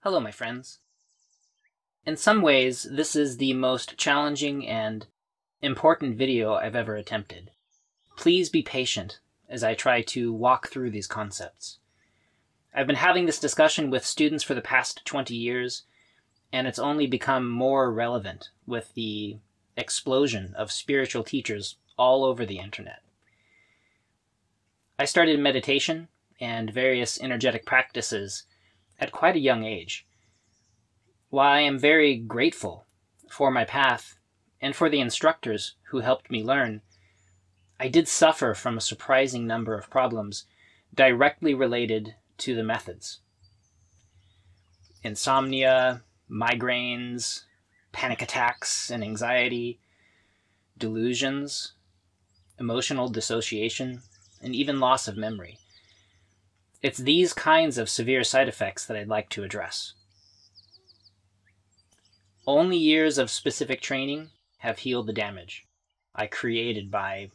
Hello, my friends. In some ways, this is the most challenging and important video I've ever attempted. Please be patient as I try to walk through these concepts. I've been having this discussion with students for the past 20 years, and it's only become more relevant with the explosion of spiritual teachers all over the internet. I started meditation and various energetic practices at quite a young age. While I am very grateful for my path and for the instructors who helped me learn, I did suffer from a surprising number of problems directly related to the methods. Insomnia, migraines, panic attacks and anxiety, delusions, emotional dissociation, and even loss of memory. It's these kinds of severe side effects that I'd like to address. Only years of specific training have healed the damage I created by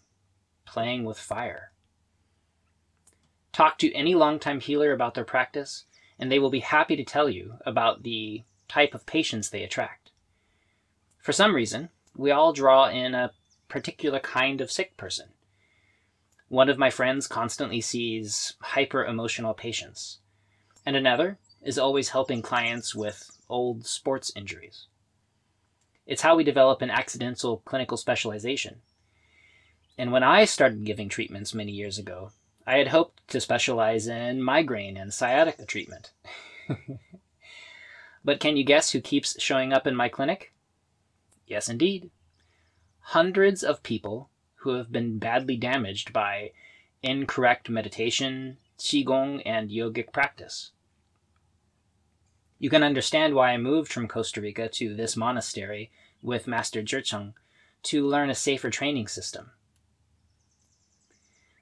playing with fire. Talk to any longtime healer about their practice, and they will be happy to tell you about the type of patients they attract. For some reason, we all draw in a particular kind of sick person. One of my friends constantly sees hyper-emotional patients, and another is always helping clients with old sports injuries. It's how we develop an accidental clinical specialization. And when I started giving treatments many years ago, I had hoped to specialize in migraine and sciatica treatment. But can you guess who keeps showing up in my clinic? Yes, indeed. Hundreds of people who have been badly damaged by incorrect meditation, Qigong, and yogic practice. You can understand why I moved from Costa Rica to this monastery with Master Zhicheng to learn a safer training system.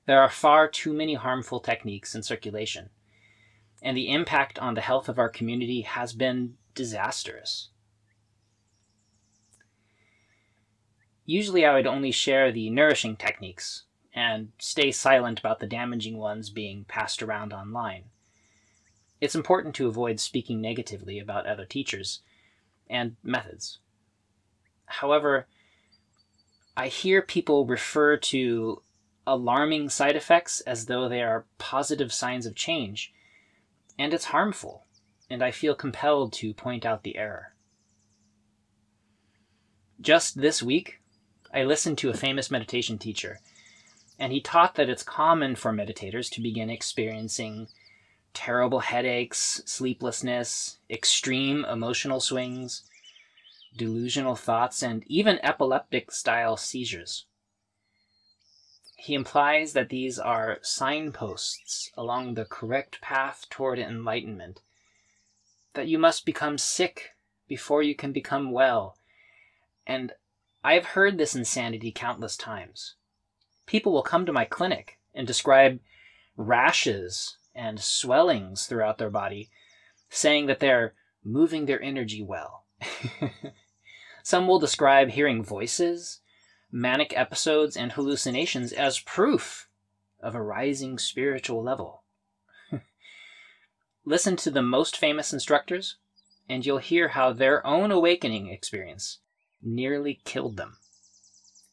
There are far too many harmful techniques in circulation, and the impact on the health of our community has been disastrous. Usually I would only share the nourishing techniques and stay silent about the damaging ones being passed around online. It's important to avoid speaking negatively about other teachers and methods. However, I hear people refer to alarming side effects as though they are positive signs of change, and it's harmful, and I feel compelled to point out the error. Just this week, I listened to a famous meditation teacher, and he taught that it's common for meditators to begin experiencing terrible headaches, sleeplessness, extreme emotional swings, delusional thoughts, and even epileptic-style seizures. He implies that these are signposts along the correct path toward enlightenment, that you must become sick before you can become well, and I've heard this insanity countless times. People will come to my clinic and describe rashes and swellings throughout their body, saying that they're moving their energy well. Some will describe hearing voices, manic episodes, and hallucinations as proof of a rising spiritual level. Listen to the most famous instructors, and you'll hear how their own awakening experience nearly killed them.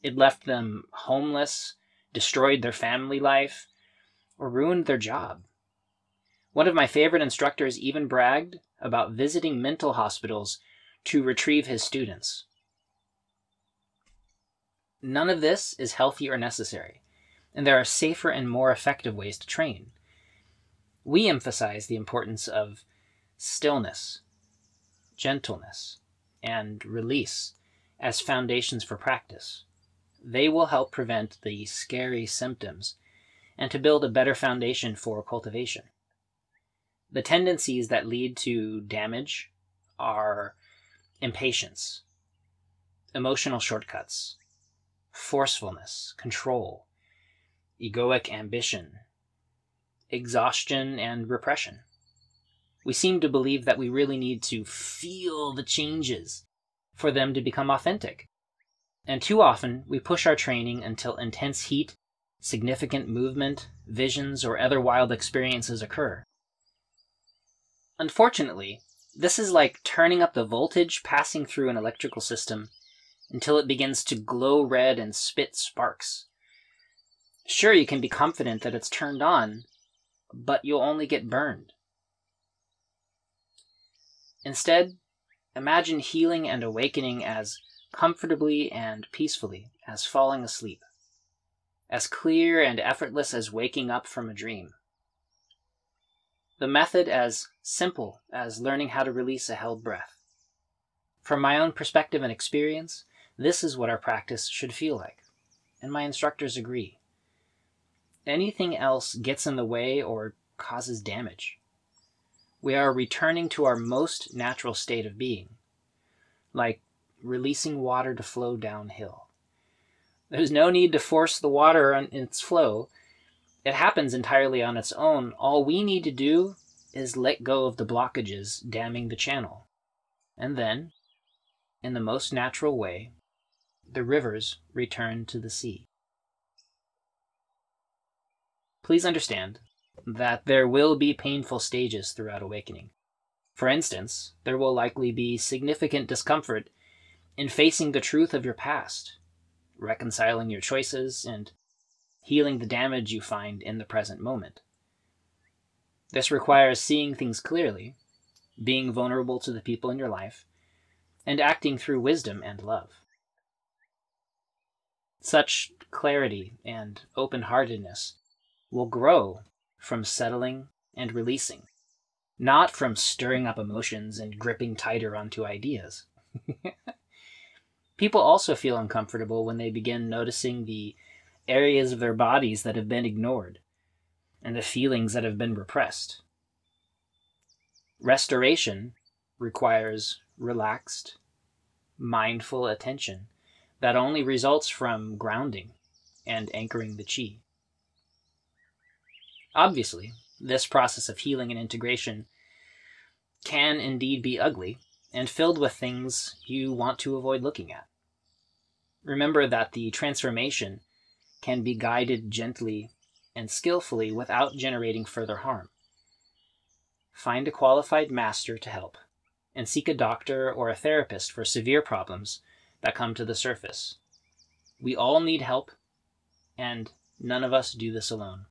It left them homeless, destroyed their family life, or ruined their job. One of my favorite instructors even bragged about visiting mental hospitals to retrieve his students. None of this is healthy or necessary, and there are safer and more effective ways to train. We emphasize the importance of stillness, gentleness, and release as foundations for practice. They will help prevent the scary symptoms and to build a better foundation for cultivation. The tendencies that lead to damage are impatience, emotional shortcuts, forcefulness, control, egoic ambition, exhaustion, and repression. We seem to believe that we really need to feel the changes for them to become authentic. And too often, we push our training until intense heat, significant movement, visions, or other wild experiences occur. Unfortunately, This is like turning up the voltage passing through an electrical system until it begins to glow red and spit sparks. Sure, you can be confident that it's turned on, but you'll only get burned. Instead, imagine healing and awakening as comfortably and peacefully as falling asleep, as clear and effortless as waking up from a dream. The method as simple as learning how to release a held breath. From my own perspective and experience, this is what our practice should feel like, and my instructors agree. Anything else gets in the way or causes damage. We are returning to our most natural state of being, like releasing water to flow downhill. There's no need to force the water in its flow. It happens entirely on its own. All we need to do is let go of the blockages damming the channel. And then, in the most natural way, the rivers return to the sea. Please understand that there will be painful stages throughout awakening. For instance, there will likely be significant discomfort in facing the truth of your past, reconciling your choices, and healing the damage you find in the present moment. This requires seeing things clearly, being vulnerable to the people in your life, and acting through wisdom and love. Such clarity and open-heartedness will grow from settling and releasing, not from stirring up emotions and gripping tighter onto ideas. People also feel uncomfortable when they begin noticing the areas of their bodies that have been ignored and the feelings that have been repressed. Restoration requires relaxed, mindful attention that only results from grounding and anchoring the chi. Obviously, this process of healing and integration can indeed be ugly and filled with things you want to avoid looking at. Remember that the transformation can be guided gently and skillfully without generating further harm. Find a qualified master to help, and seek a doctor or a therapist for severe problems that come to the surface. We all need help, and none of us do this alone.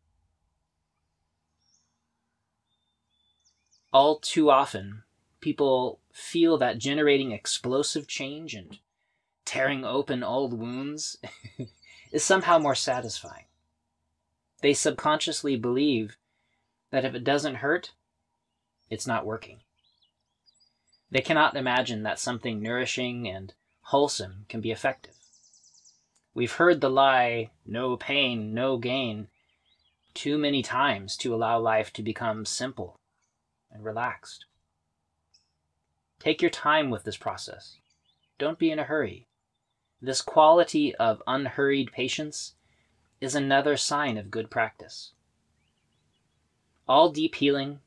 All too often, people feel that generating explosive change and tearing open old wounds is somehow more satisfying. They subconsciously believe that if it doesn't hurt, it's not working. They cannot imagine that something nourishing and wholesome can be effective. We've heard the lie, no pain, no gain, too many times to allow life to become simple and relaxed. Take your time with this process. Don't be in a hurry. This quality of unhurried patience is another sign of good practice. All deep healing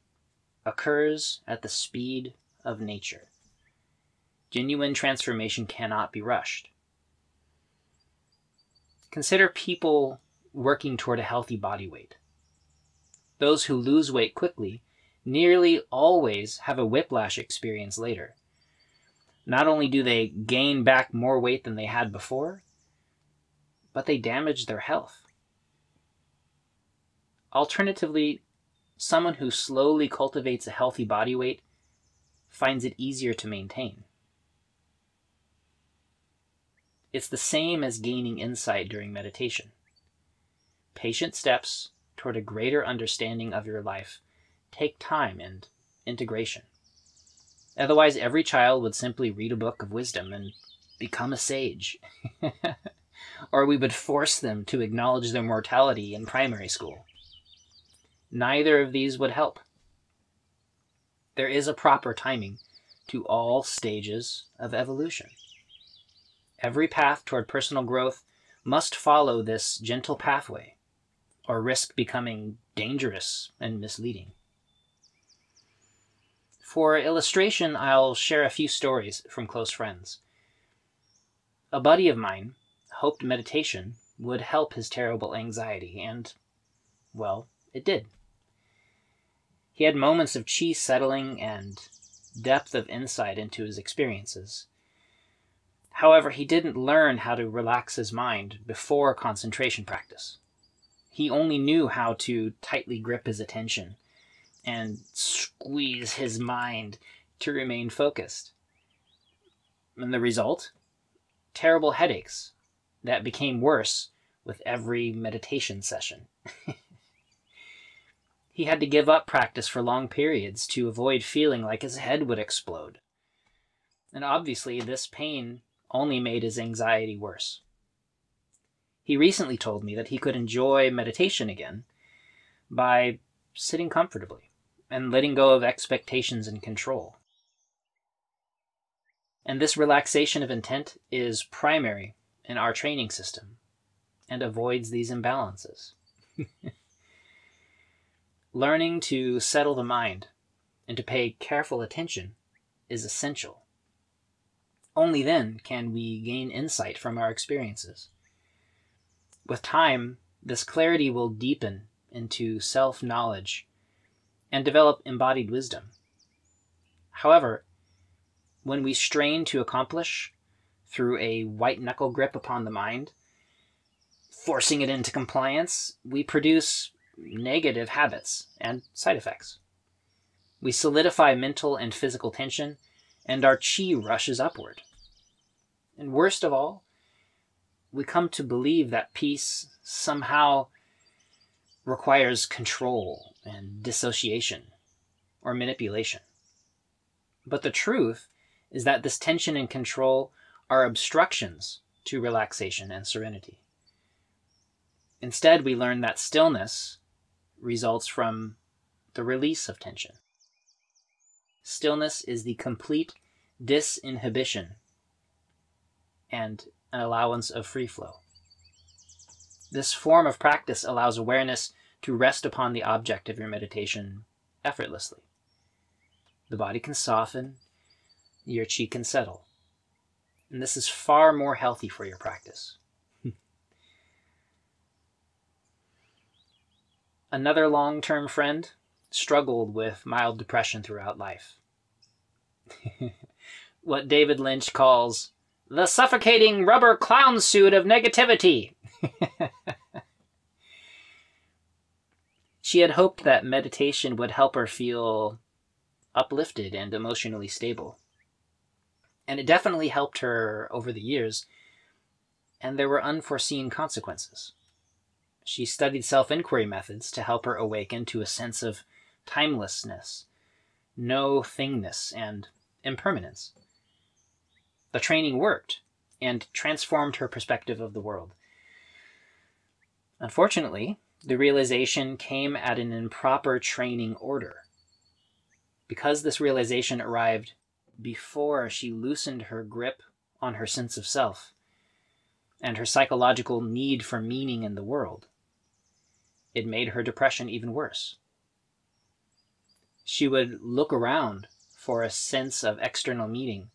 occurs at the speed of nature. Genuine transformation cannot be rushed. Consider people working toward a healthy body weight. Those who lose weight quickly nearly always have a whiplash experience later. Not only do they gain back more weight than they had before, but they damage their health. Alternatively, someone who slowly cultivates a healthy body weight finds it easier to maintain. It's the same as gaining insight during meditation. Patient steps toward a greater understanding of your life take time and integration. Otherwise, every child would simply read a book of wisdom and become a sage. Or we would force them to acknowledge their mortality in primary school. Neither of these would help. There is a proper timing to all stages of evolution. Every path toward personal growth must follow this gentle pathway, or risk becoming dangerous and misleading. For illustration, I'll share a few stories from close friends. A buddy of mine hoped meditation would help his terrible anxiety, and, well, it did. He had moments of chi settling and depth of insight into his experiences. However, he didn't learn how to relax his mind before concentration practice. He only knew how to tightly grip his attention and squeeze his mind to remain focused. And the result? Terrible headaches that became worse with every meditation session. He had to give up practice for long periods to avoid feeling like his head would explode. And obviously, this pain only made his anxiety worse. He recently told me that he could enjoy meditation again by sitting comfortably and letting go of expectations and control. And this relaxation of intent is primary in our training system and avoids these imbalances. Learning to settle the mind and to pay careful attention is essential. Only then can we gain insight from our experiences. With time, this clarity will deepen into self-knowledge and develop embodied wisdom. However, when we strain to accomplish through a white-knuckle grip upon the mind, forcing it into compliance, we produce negative habits and side effects. We solidify mental and physical tension, and our chi rushes upward. And worst of all, we come to believe that peace somehow requires control and dissociation or manipulation. But the truth is that this tension and control are obstructions to relaxation and serenity. Instead, we learn that stillness results from the release of tension. Stillness is the complete disinhibition and an allowance of free flow. This form of practice allows awareness to rest upon the object of your meditation effortlessly. The body can soften, your chi can settle. And this is far more healthy for your practice. Another long-term friend struggled with mild depression throughout life. What David Lynch calls the suffocating rubber clown suit of negativity. She had hoped that meditation would help her feel uplifted and emotionally stable. And it definitely helped her over the years, and there were unforeseen consequences. She studied self-inquiry methods to help her awaken to a sense of timelessness, no-thingness, and impermanence. The training worked and transformed her perspective of the world. Unfortunately, the realization came at an improper training order. Because this realization arrived before she loosened her grip on her sense of self and her psychological need for meaning in the world, it made her depression even worse. She would look around for a sense of external meaning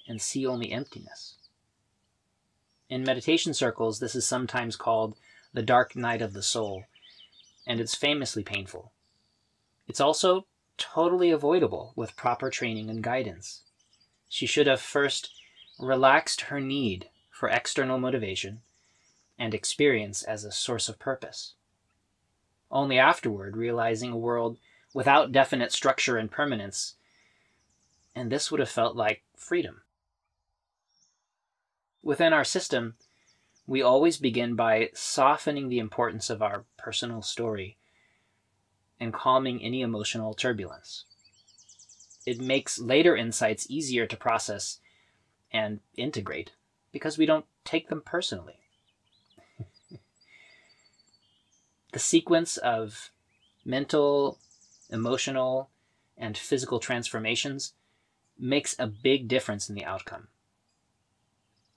and see only emptiness. In meditation circles, this is sometimes called the dark night of the soul, and it's famously painful. It's also totally avoidable with proper training and guidance. She should have first relaxed her need for external motivation and experience as a source of purpose. Only afterward realizing a world without definite structure and permanence, and this would have felt like freedom. Within our system, we always begin by softening the importance of our personal story and calming any emotional turbulence. It makes later insights easier to process and integrate because we don't take them personally. The sequence of mental, emotional, and physical transformations makes a big difference in the outcome.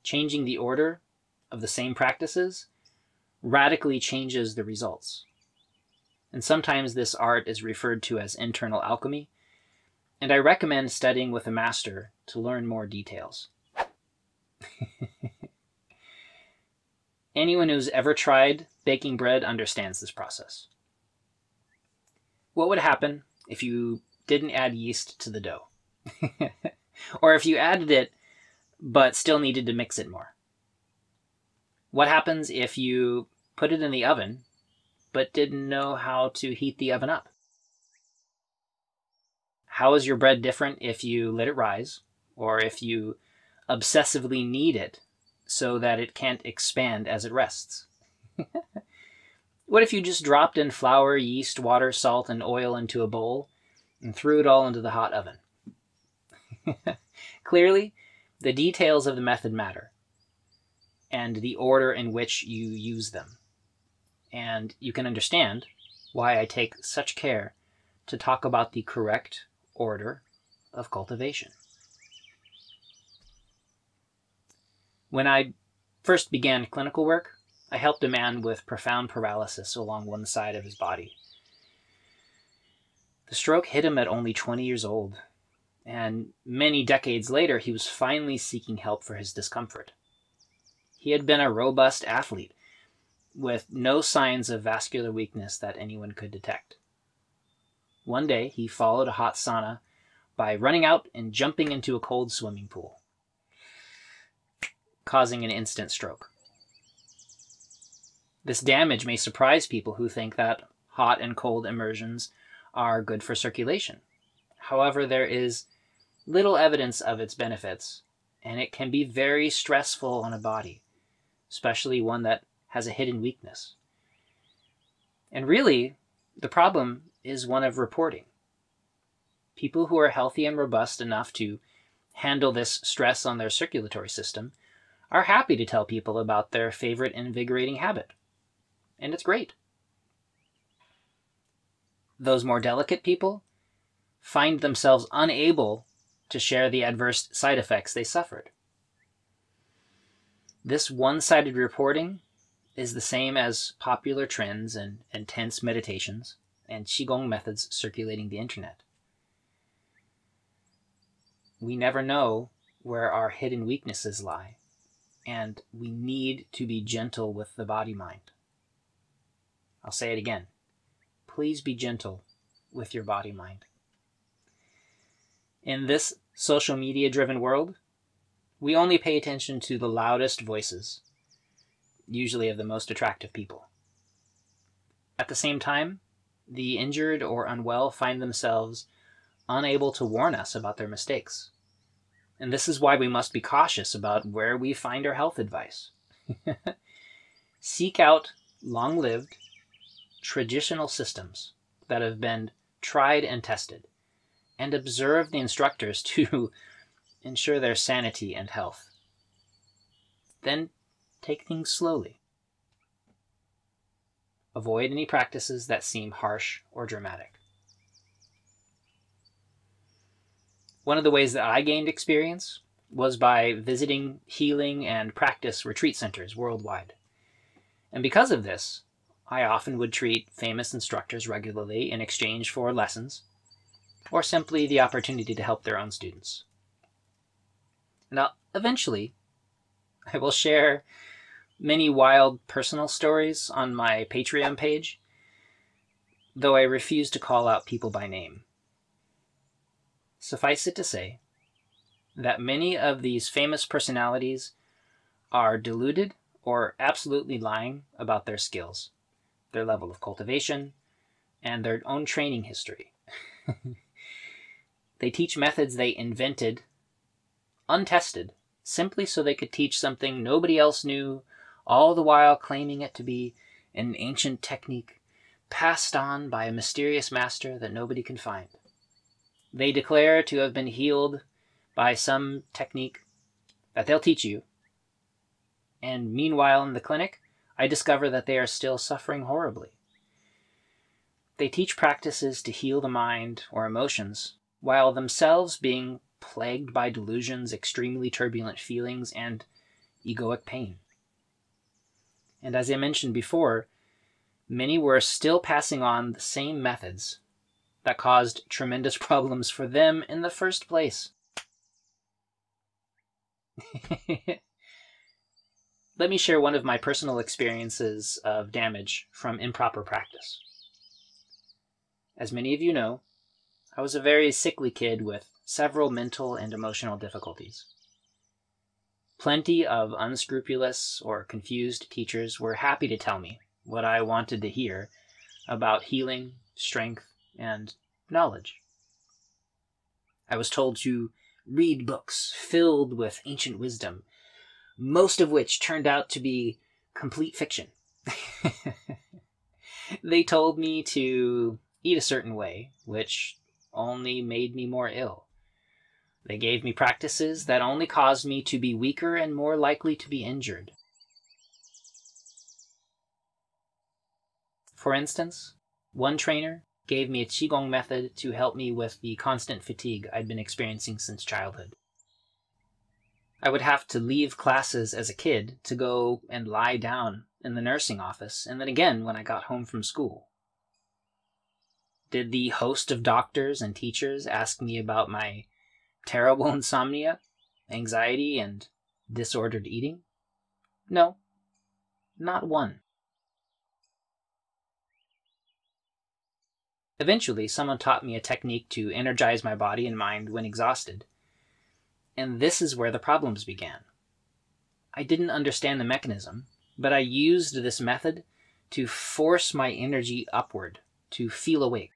Changing the order of the same practices radically changes the results. And sometimes this art is referred to as internal alchemy, and I recommend studying with a master to learn more details. Anyone who's ever tried baking bread understands this process. What would happen if you didn't add yeast to the dough? Or if you added it, but still needed to mix it more? What happens if you put it in the oven, but didn't know how to heat the oven up? How is your bread different if you let it rise, or if you obsessively knead it so that it can't expand as it rests? What if you just dropped in flour, yeast, water, salt, and oil into a bowl and threw it all into the hot oven? Clearly, the details of the method matter, and the order in which you use them. And you can understand why I take such care to talk about the correct order of cultivation. When I first began clinical work, I helped a man with profound paralysis along one side of his body. The stroke hit him at only 20 years old, and many decades later, he was finally seeking help for his discomfort. He had been a robust athlete with no signs of vascular weakness that anyone could detect. One day, he followed a hot sauna by running out and jumping into a cold swimming pool, causing an instant stroke. This damage may surprise people who think that hot and cold immersions are good for circulation. However, there is little evidence of its benefits, and it can be very stressful on a body, especially one that has a hidden weakness. And really, the problem is one of reporting. People who are healthy and robust enough to handle this stress on their circulatory system are happy to tell people about their favorite invigorating habit. And it's great. Those more delicate people find themselves unable to share the adverse side effects they suffered. This one-sided reporting is the same as popular trends and intense meditations and Qigong methods circulating the internet. We never know where our hidden weaknesses lie, and we need to be gentle with the body-mind. I'll say it again. Please be gentle with your body-mind. In this social media-driven world, we only pay attention to the loudest voices, usually of the most attractive people. At the same time, the injured or unwell find themselves unable to warn us about their mistakes. And this is why we must be cautious about where we find our health advice. Seek out long-lived, traditional systems that have been tried and tested, and observe the instructors to ensure their sanity and health. Then take things slowly. Avoid any practices that seem harsh or dramatic. One of the ways that I gained experience was by visiting healing and practice retreat centers worldwide. And because of this, I often would treat famous instructors regularly in exchange for lessons, or simply the opportunity to help their own students. Now, eventually, I will share many wild personal stories on my Patreon page, though I refuse to call out people by name. Suffice it to say that many of these famous personalities are deluded or absolutely lying about their skills, their level of cultivation, and their own training history. They teach methods they invented, untested, simply so they could teach something nobody else knew, all the while claiming it to be an ancient technique passed on by a mysterious master that nobody can find. They declare to have been healed by some technique that they'll teach you, and meanwhile in the clinic, I discover that they are still suffering horribly. They teach practices to heal the mind or emotions, while themselves being plagued by delusions, extremely turbulent feelings, and egoic pain. And as I mentioned before, many were still passing on the same methods that caused tremendous problems for them in the first place. Let me share one of my personal experiences of damage from improper practice. As many of you know, I was a very sickly kid with several mental and emotional difficulties. Plenty of unscrupulous or confused teachers were happy to tell me what I wanted to hear about healing, strength, and knowledge. I was told to read books filled with ancient wisdom, most of which turned out to be complete fiction. They told me to eat a certain way, which only made me more ill. They gave me practices that only caused me to be weaker and more likely to be injured. For instance, one trainer gave me a Qigong method to help me with the constant fatigue I'd been experiencing since childhood. I would have to leave classes as a kid to go and lie down in the nursing office, and then again when I got home from school. Did the host of doctors and teachers ask me about my terrible insomnia, anxiety, and disordered eating? No, not one. Eventually, someone taught me a technique to energize my body and mind when exhausted. And this is where the problems began. I didn't understand the mechanism, but I used this method to force my energy upward, to feel awake.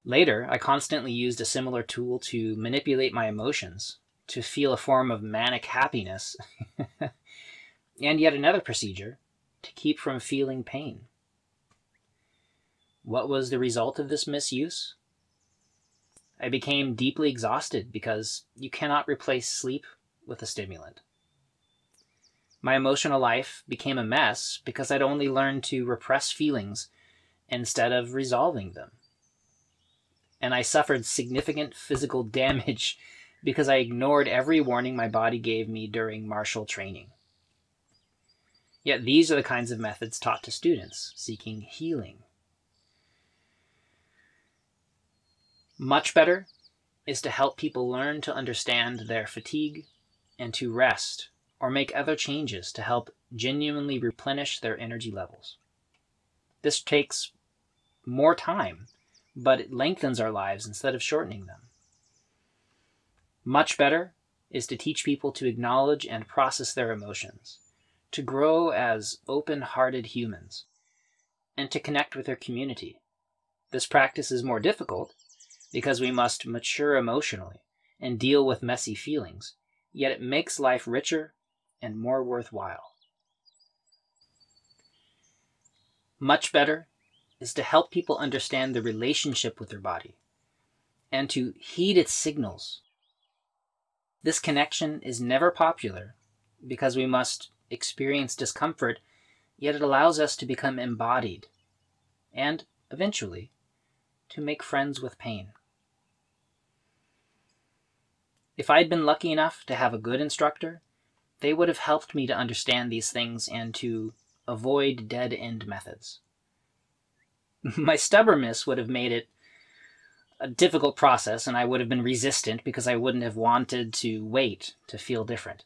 Later, I constantly used a similar tool to manipulate my emotions, to feel a form of manic happiness, and yet another procedure to keep from feeling pain. What was the result of this misuse? I became deeply exhausted because you cannot replace sleep with a stimulant. My emotional life became a mess because I'd only learned to repress feelings instead of resolving them. And I suffered significant physical damage because I ignored every warning my body gave me during martial training. Yet these are the kinds of methods taught to students seeking healing. Much better is to help people learn to understand their fatigue and to rest or make other changes to help genuinely replenish their energy levels. This takes more time, but it lengthens our lives instead of shortening them. Much better is to teach people to acknowledge and process their emotions, to grow as open-hearted humans, and to connect with their community. This practice is more difficult because we must mature emotionally and deal with messy feelings, yet it makes life richer and more worthwhile. Much better is to help people understand the relationship with their body and to heed its signals. This connection is never popular because we must experience discomfort, yet it allows us to become embodied and, eventually, to make friends with pain. If I'd been lucky enough to have a good instructor, they would have helped me to understand these things and to avoid dead-end methods. My stubbornness would have made it a difficult process, and I would have been resistant because I wouldn't have wanted to wait to feel different.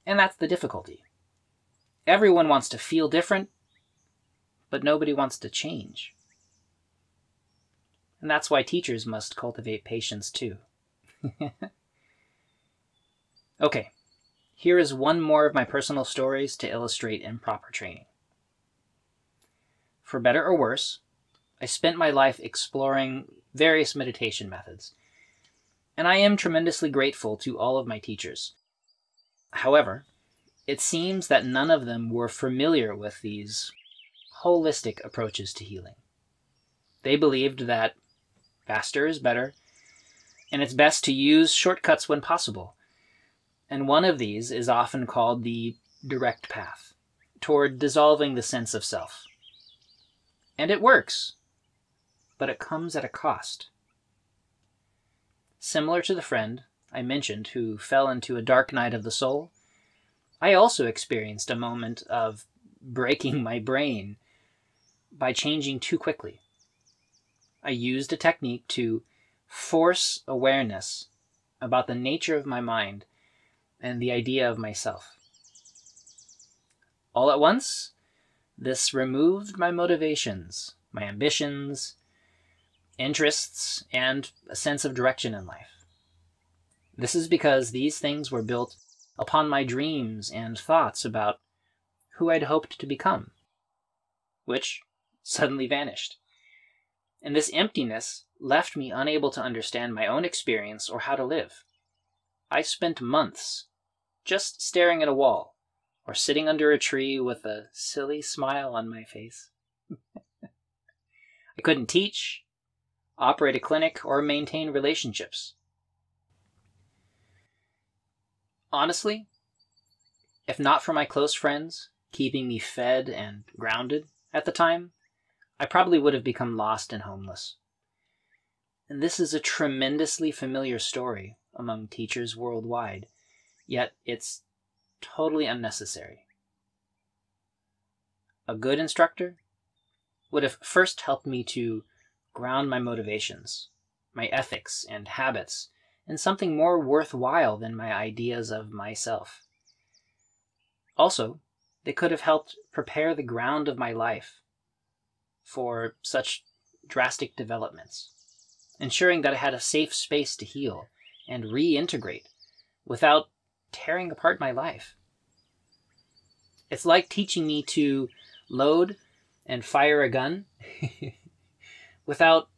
And that's the difficulty. Everyone wants to feel different, but nobody wants to change. And that's why teachers must cultivate patience too. Okay, here is one more of my personal stories to illustrate improper training. For better or worse, I spent my life exploring various meditation methods, and I am tremendously grateful to all of my teachers. However, it seems that none of them were familiar with these holistic approaches to healing. They believed that faster is better, and it's best to use shortcuts when possible. And one of these is often called the direct path toward dissolving the sense of self. And it works, but it comes at a cost. Similar to the friend I mentioned who fell into a dark night of the soul, I also experienced a moment of breaking my brain by changing too quickly. I used a technique to force awareness about the nature of my mind and the idea of myself. All at once, this removed my motivations, my ambitions, interests, and a sense of direction in life. This is because these things were built upon my dreams and thoughts about who I'd hoped to become, which suddenly vanished. And this emptiness left me unable to understand my own experience or how to live. I spent months just staring at a wall or sitting under a tree with a silly smile on my face. I couldn't teach, operate a clinic, or maintain relationships. Honestly, if not for my close friends keeping me fed and grounded at the time, I probably would have become lost and homeless. And this is a tremendously familiar story among teachers worldwide, yet it's totally unnecessary. A good instructor would have first helped me to ground my motivations, my ethics and habits, in something more worthwhile than my ideas of myself. Also, they could have helped prepare the ground of my life for such drastic developments, ensuring that I had a safe space to heal and reintegrate without tearing apart my life. It's like teaching me to load and fire a gun without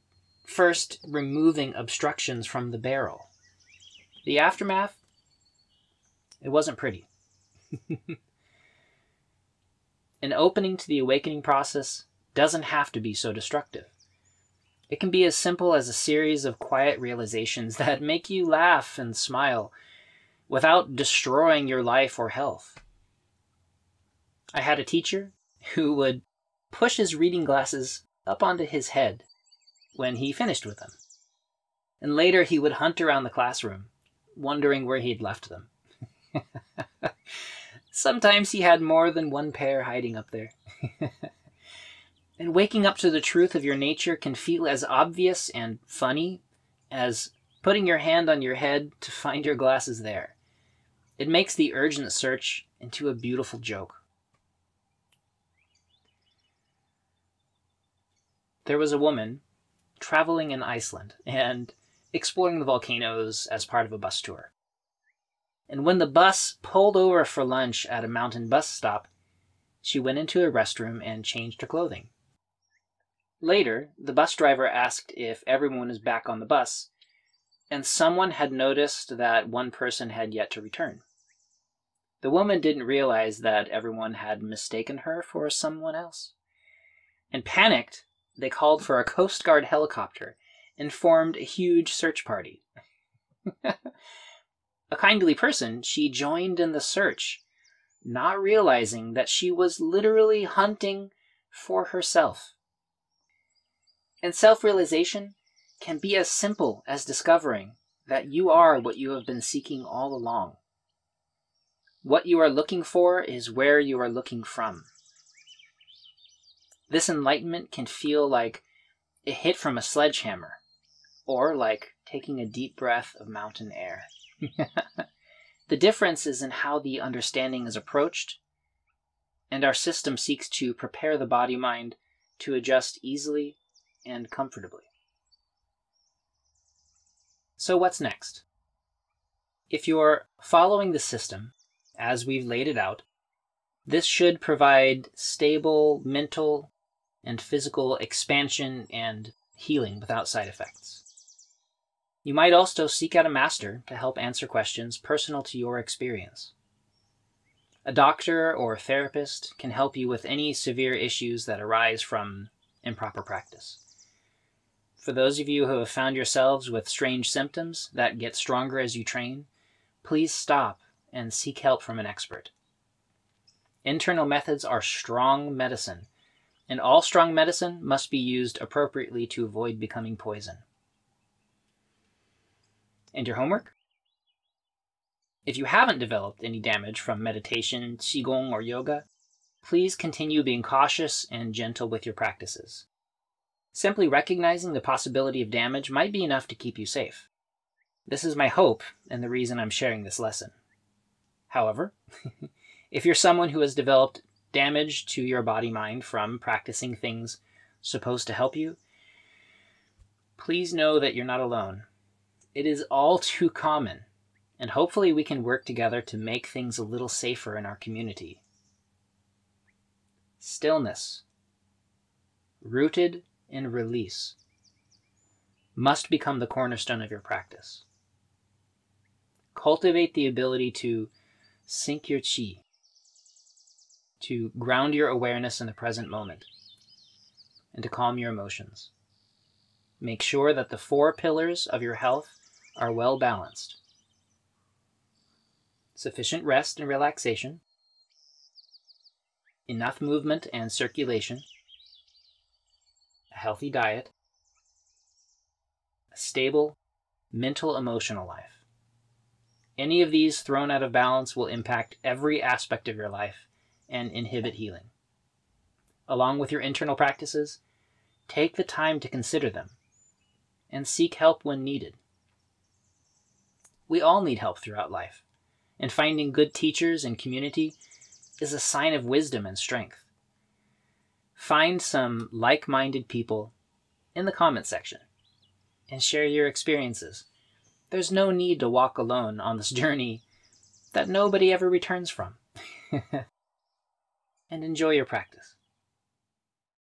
first removing obstructions from the barrel. The aftermath, it wasn't pretty. An opening to the awakening process doesn't have to be so destructive. It can be as simple as a series of quiet realizations that make you laugh and smile without destroying your life or health. I had a teacher who would push his reading glasses up onto his head when he finished with them. And later he would hunt around the classroom, wondering where he'd left them. Sometimes he had more than one pair hiding up there. And waking up to the truth of your nature can feel as obvious and funny as putting your hand on your head to find your glasses there. It makes the urgent search into a beautiful joke. There was a woman traveling in Iceland and exploring the volcanoes as part of a bus tour. And when the bus pulled over for lunch at a mountain bus stop, she went into a restroom and changed her clothing. Later, the bus driver asked if everyone was back on the bus, and someone had noticed that one person had yet to return. The woman didn't realize that everyone had mistaken her for someone else. And panicked, they called for a Coast Guard helicopter and formed a huge search party. A kindly person, she joined in the search, not realizing that she was literally hunting for herself. And self-realization can be as simple as discovering that you are what you have been seeking all along. What you are looking for is where you are looking from. This enlightenment can feel like a hit from a sledgehammer, or like taking a deep breath of mountain air. The difference is in how the understanding is approached, and our system seeks to prepare the body-mind to adjust easily and comfortably. So what's next? If you're following the system as we've laid it out, this should provide stable mental and physical expansion and healing without side effects. You might also seek out a master to help answer questions personal to your experience. A doctor or therapist can help you with any severe issues that arise from improper practice. For those of you who have found yourselves with strange symptoms that get stronger as you train, please stop and seek help from an expert. Internal methods are strong medicine, and all strong medicine must be used appropriately to avoid becoming poison. And your homework? If you haven't developed any damage from meditation, Qigong, or yoga, please continue being cautious and gentle with your practices. Simply recognizing the possibility of damage might be enough to keep you safe. This is my hope and the reason I'm sharing this lesson. However, if you're someone who has developed damage to your body-mind from practicing things supposed to help you, Please know that you're not alone. It is all too common, and hopefully we can work together to make things a little safer in our community. Stillness, rooted in release, must become the cornerstone of your practice. Cultivate the ability to sync your qi, to ground your awareness in the present moment, and to calm your emotions. Make sure that the 4 pillars of your health are well balanced. Sufficient rest and relaxation, enough movement and circulation, a healthy diet, a stable mental emotional life. Any of these thrown out of balance will impact every aspect of your life and inhibit healing. Along with your internal practices, take the time to consider them and seek help when needed. We all need help throughout life, and finding good teachers and community is a sign of wisdom and strength. Find some like-minded people in the comment section and share your experiences. There's no need to walk alone on this journey that nobody ever returns from. And enjoy your practice.